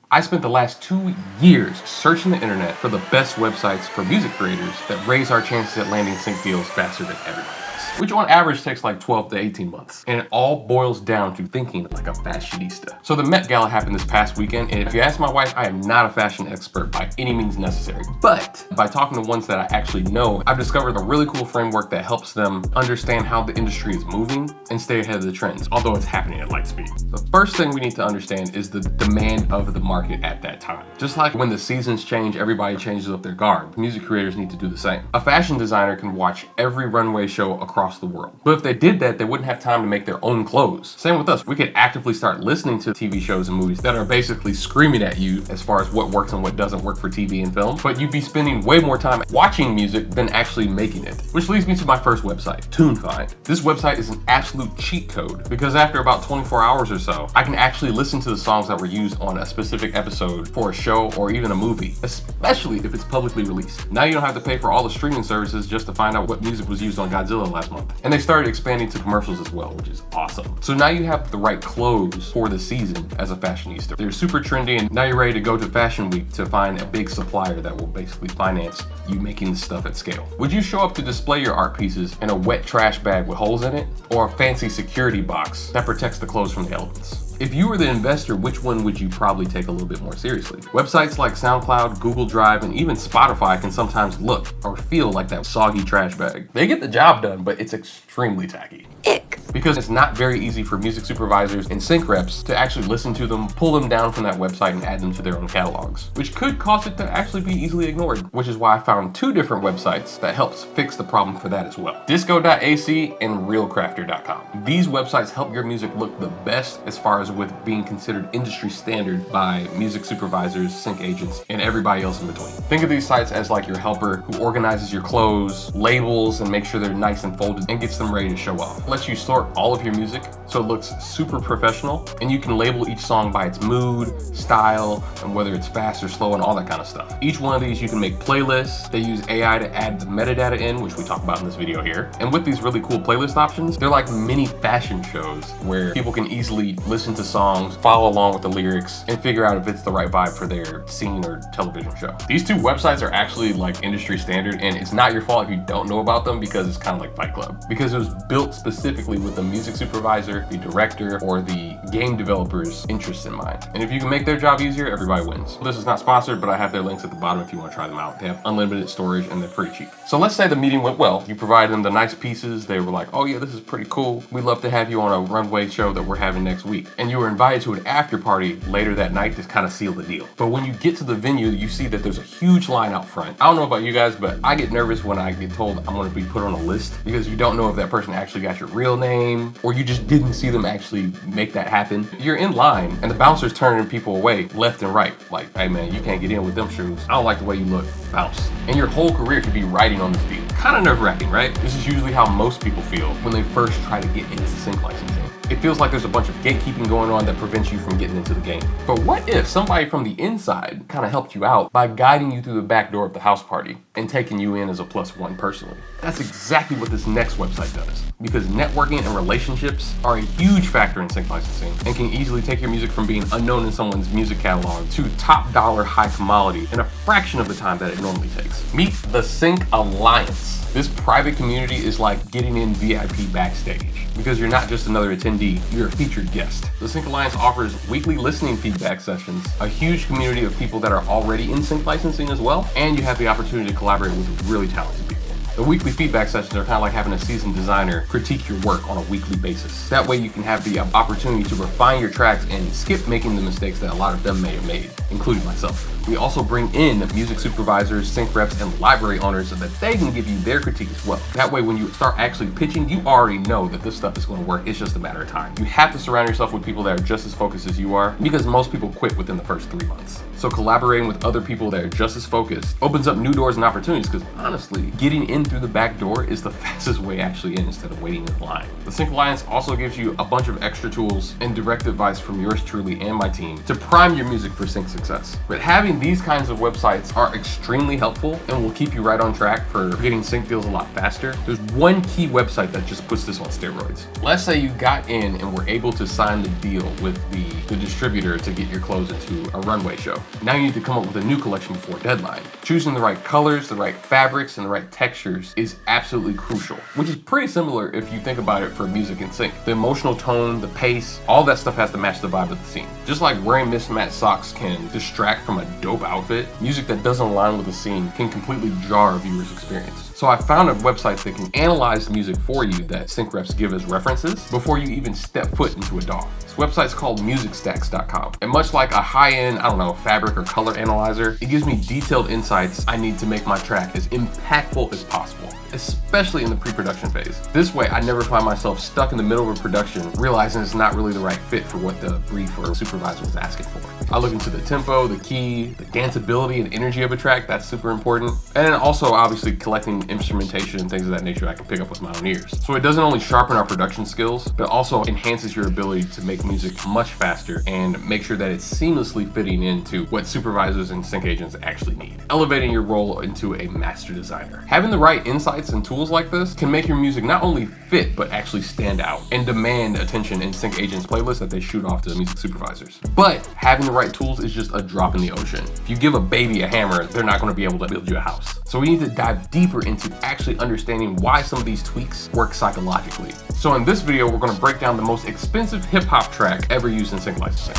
I spent the last 2 years searching the internet for the best websites for music creators that raise our chances at landing sync deals faster than everybody else, which on average takes like 12 to 18 months. And it all boils down to thinking like a fashionista. So the Met Gala happened this past weekend, and if you ask my wife, I am not a fashion expert by any means necessary. But by talking to ones that I actually know, I've discovered a really cool framework that helps them understand how the industry is moving and stay ahead of the trends, although it's happening at light speed. The first thing we need to understand is the demand of the market at that time. Just like when the seasons change, everybody changes up their garb. Music creators need to do the same. A fashion designer can watch every runway show across the world. But if they did that, they wouldn't have time to make their own clothes. Same with us. We could actively start listening to TV shows and movies that are basically screaming at you as far as what works and what doesn't work for TV and film, but you'd be spending way more time watching music than actually making it. Which leads me to my first website, TuneFind. This website is an absolute cheat code because after about 24 hours or so, I can actually listen to the songs that were used on a specific episode for a show or even a movie, especially if it's publicly released. Now you don't have to pay for all the streaming services just to find out what music was used on Godzilla last month. And they started expanding to commercials as well, which is awesome. So now you have the right clothes for the season as a fashionista. They're super trendy, and now you're ready to go to Fashion Week to find a big supplier that will basically finance you making this stuff at scale. Would you show up to display your art pieces in a wet trash bag with holes in it, or a fancy security box that protects the clothes from the elements? If you were the investor, which one would you probably take a little bit more seriously? Websites like SoundCloud, Google Drive, and even Spotify can sometimes look or feel like that soggy trash bag. They get the job done, but it's extremely tacky. Ick. Because it's not very easy for music supervisors and sync reps to actually listen to them, pull them down from that website, and add them to their own catalogs, which could cause it to actually be easily ignored, which is why I found 2 different websites that helps fix the problem for that as well. Disco.ac and Reelcrafters.com. These websites help your music look the best as far as with being considered industry standard by music supervisors, sync agents, and everybody else in between. Think of these sites as like your helper who organizes your clothes, labels, and makes sure they're nice and folded and gets them ready to show off. Lets you sort all of your music so it looks super professional, and you can label each song by its mood, style, and whether it's fast or slow and all that kind of stuff. Each one of these you can make playlists. They use AI to add the metadata in, which we talk about in this video here. And with these really cool playlist options, they're like mini fashion shows where people can easily listen to songs, follow along with the lyrics, and figure out if it's the right vibe for their scene or television show. These 2 websites are actually like industry standard, and it's not your fault if you don't know about them because it's kind of like Fight Club. Because it was built specifically with the music supervisor, the director, or the game developer's interests in mind. And if you can make their job easier, everybody wins. This is not sponsored, but I have their links at the bottom if you want to try them out. They have unlimited storage and they're pretty cheap. So let's say the meeting went well. You provided them the nice pieces. They were like, oh yeah, this is pretty cool. We'd love to have you on a runway show that we're having next week. And you were invited to an after party later that night to kind of seal the deal. But when you get to the venue, you see that there's a huge line out front. I don't know about you guys, but I get nervous when I get told I'm going to be put on a list because you don't know if that person actually got your real name or you just didn't see them actually make that happen. You're in line and the bouncer's turning people away left and right. Like, hey man, you can't get in with them shoes. I don't like the way you look. Bounce. And your whole career could be riding on this deal. Kind of nerve-wracking, right? This is usually how most people feel when they first try to get into sync licensing. It feels like there's a bunch of gatekeeping going on that prevents you from getting into the game. But what if somebody from the inside kind of helped you out by guiding you through the back door of the house party and taking you in as a +1 personally? That's exactly what this next website does. Because networking and relationships are a huge factor in sync licensing and can easily take your music from being unknown in someone's music catalog to top dollar high commodity in a fraction of the time that it normally takes. Meet the Sync Alliance. This private community is like getting in VIP backstage because you're not just another attendee, you're a featured guest. The Sync Alliance offers weekly listening feedback sessions, a huge community of people that are already in sync licensing as well, and you have the opportunity to collaborate with really talented people. The weekly feedback sessions are kind of like having a seasoned designer critique your work on a weekly basis. That way you can have the opportunity to refine your tracks and skip making the mistakes that a lot of them may have made, including myself. We also bring in music supervisors, sync reps, and library owners so that they can give you their critique as well. That way when you start actually pitching, you already know that this stuff is going to work. It's just a matter of time. You have to surround yourself with people that are just as focused as you are because most people quit within the first 3 months. So collaborating with other people that are just as focused opens up new doors and opportunities because honestly, getting into through the back door is the fastest way actually in instead of waiting in line. The Sync Alliance also gives you a bunch of extra tools and direct advice from yours truly and my team to prime your music for sync success. But having these kinds of websites are extremely helpful and will keep you right on track for getting sync deals a lot faster. There's one key website that just puts this on steroids. Let's say you got in and were able to sign the deal with the distributor to get your clothes into a runway show. Now you need to come up with a new collection before deadline. Choosing the right colors, the right fabrics, and the right textures is absolutely crucial, which is pretty similar if you think about it for music and sync. The emotional tone, the pace, all that stuff has to match the vibe of the scene. Just like wearing mismatched socks can distract from a dope outfit, music that doesn't align with the scene can completely jar a viewer's experience. So I found a website that can analyze the music for you that sync reps give as references before you even step foot into a DAW. This website's called musicstacks.com. And much like a high-end, fabric or color analyzer, it gives me detailed insights I need to make my track as impactful as possible, especially in the pre-production phase. This way, I never find myself stuck in the middle of a production, realizing it's not really the right fit for what the brief or supervisor was asking for. I look into the tempo, the key, the danceability and energy of a track, that's super important. And then also obviously collecting instrumentation and things of that nature I can pick up with my own ears. So it doesn't only sharpen our production skills, but also enhances your ability to make music much faster and make sure that it's seamlessly fitting into what supervisors and sync agents actually need, elevating your role into a master designer. Having the right insights and tools like this can make your music not only fit, but actually stand out and demand attention in sync agents' playlists that they shoot off to the music supervisors. But having the right tools is just a drop in the ocean. If you give a baby a hammer, they're not going to be able to build you a house. So we need to dive deeper into actually understanding why some of these tweaks work psychologically. So in this video, we're going to break down the most expensive hip hop track ever used in sync licensing.